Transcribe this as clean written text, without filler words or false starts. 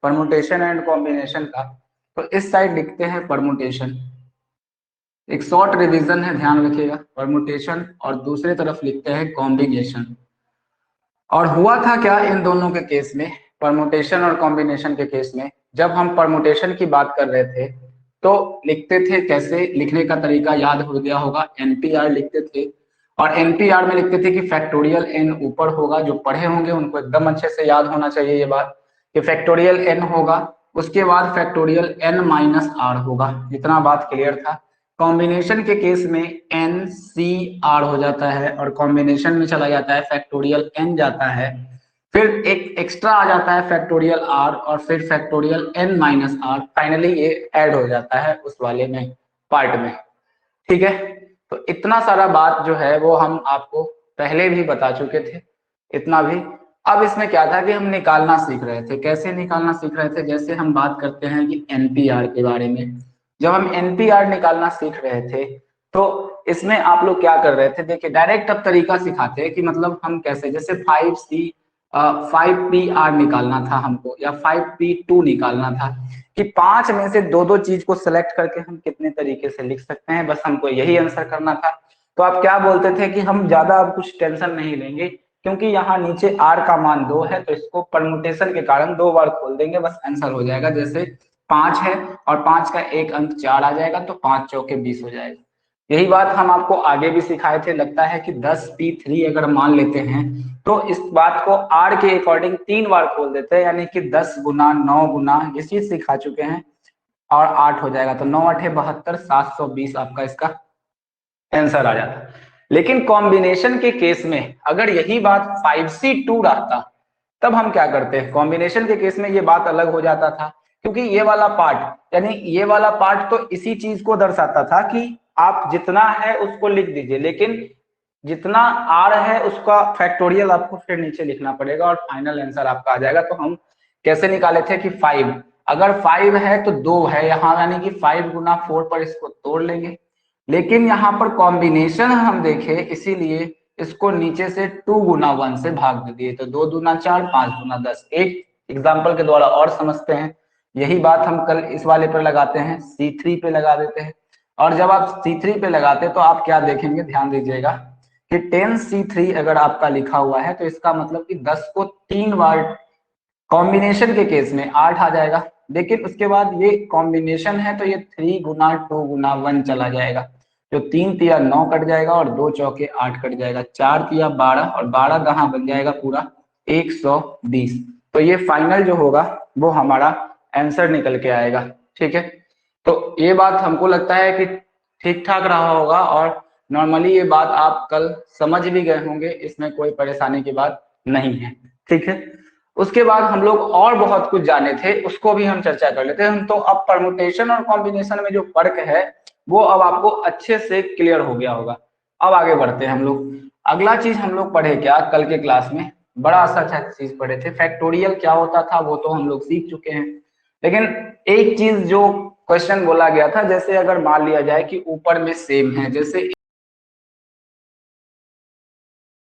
Permutation and combination का, तो इस साइड लिखते हैं परमुटेशन। एक शॉर्ट रिवीजन है, ध्यान रखिएगा, परमुटेशन, और दूसरी तरफ लिखते हैं कॉम्बिनेशन। और हुआ था क्या इन दोनों के केस में, परमुटेशन और कॉम्बिनेशन के केस में, जब हम परमुटेशन की बात कर रहे थे तो लिखते थे कैसे, लिखने का तरीका याद हो गया होगा, एनपीआर लिखते थे। और एनपीआर में लिखते थे कि फैक्टोरियल एन ऊपर होगा, जो पढ़े होंगे उनको एकदम अच्छे से याद होना चाहिए ये बात, कि फैक्टोरियल एन होगा, उसके बाद फैक्टोरियल एन माइनस आर होगा, इतना बात क्लियर था। कॉम्बिनेशन के केस में एन सी आर हो जाता है, और कॉम्बिनेशन में चला जाता है फैक्टोरियल एन जाता है, फिर एक एक्स्ट्रा आ जाता है फैक्टोरियल आर, और फिर factorial N minus R, finally ये ऐड हो जाता है उस वाले में, पार्ट में। ठीक है, तो इतना सारा बात जो है वो हम आपको पहले भी बता चुके थे, इतना भी। अब इसमें क्या था कि हम निकालना सीख रहे थे, कैसे निकालना सीख रहे थे, जैसे हम बात करते हैं कि एनपीआर के बारे में। जब हम एनपीआर निकालना सीख रहे थे तो इसमें आप लोग क्या कर रहे थे, देखिए डायरेक्ट अब तरीका सिखाते हैं कि मतलब हम कैसे, जैसे 5C 5PR निकालना था हमको, या 5P2 निकालना था, कि 5 में से दो दो चीज को सिलेक्ट करके हम कितने तरीके से लिख सकते हैं, बस हमको यही आंसर करना था। तो आप क्या बोलते थे कि हम ज्यादा अब कुछ टेंशन नहीं लेंगे, क्योंकि यहाँ नीचे r का मान 2 है, तो इसको परमुटेशन के कारण 2 बार खोल देंगे, बस आंसर हो जाएगा। जैसे 5 है और 5 का एक अंक 4 आ जाएगा, तो 5 चौके 20 हो जाएगा। यही बात हम आपको आगे भी सिखाए थे, लगता है कि 10P3 अगर मान लेते हैं तो इस बात को r के अकॉर्डिंग 3 बार खोल देते हैं, यानी कि 10 गुना 9 गुना, ये चीज सिखा चुके हैं, और 8 हो जाएगा, तो 9 8 72, 720 आपका इसका आंसर आ जाता। लेकिन कॉम्बिनेशन के केस में अगर यही बात 5C2 रहता, तब हम क्या करते हैं, कॉम्बिनेशन के केस में ये बात अलग हो जाता था, क्योंकि ये वाला पार्ट, यानी ये वाला पार्ट तो इसी चीज को दर्शाता था कि आप जितना है उसको लिख दीजिए, लेकिन जितना आर है उसका फैक्टोरियल आपको फिर नीचे लिखना पड़ेगा, और फाइनल आंसर आपका आ जाएगा। तो हम कैसे निकाले थे कि 5, अगर 5 है तो 2 है यहाँ, यानी कि 5 गुना 4 पर इसको तोड़ लेंगे। लेकिन यहाँ पर कॉम्बिनेशन हम देखे, इसीलिए इसको नीचे से 2 गुना 1 से भाग दे दिए, तो 2 दूना 4, 5 गुना 10। एक एग्जाम्पल के द्वारा और समझते हैं, यही बात हम कल इस वाले पर लगाते हैं, C3 पे लगा देते हैं। और जब आप C3 पे लगाते हैं तो आप क्या देखेंगे, ध्यान दीजिएगा कि 10C3 अगर आपका लिखा हुआ है तो इसका मतलब कि 10 को 3 बार, कॉम्बिनेशन के केस में 8 आ जाएगा, लेकिन उसके बाद ये कॉम्बिनेशन है तो ये 3 गुना 2 गुना 1 चला जाएगा, जो 3 तिया 9 कट जाएगा, और 2 चौके 8 कट जाएगा, 4 तिया 12, और 12 कहाँ बन जाएगा पूरा 120। तो ये फाइनल जो होगा वो हमारा आंसर निकल के आएगा। ठीक है, तो ये बात हमको लगता है कि ठीक ठाक रहा होगा, और नॉर्मली ये बात आप कल समझ भी गए होंगे, इसमें कोई परेशानी की बात नहीं है। ठीक है, उसके बाद हम लोग और बहुत कुछ जाने थे, उसको भी हम चर्चा कर लेते हैं। तो अब परमुटेशन और कॉम्बिनेशन में जो फर्क है वो अब आपको अच्छे से क्लियर हो गया होगा। अब आगे बढ़ते हैं हम लोग, अगला चीज हम लोग पढ़े क्या कल के क्लास में, बड़ा अच्छा चीज पढ़े थे, फैक्टोरियल क्या होता था वो तो हम लोग सीख चुके हैं। लेकिन एक चीज जो क्वेश्चन बोला गया था, जैसे अगर मान लिया जाए कि ऊपर में सेम है, जैसे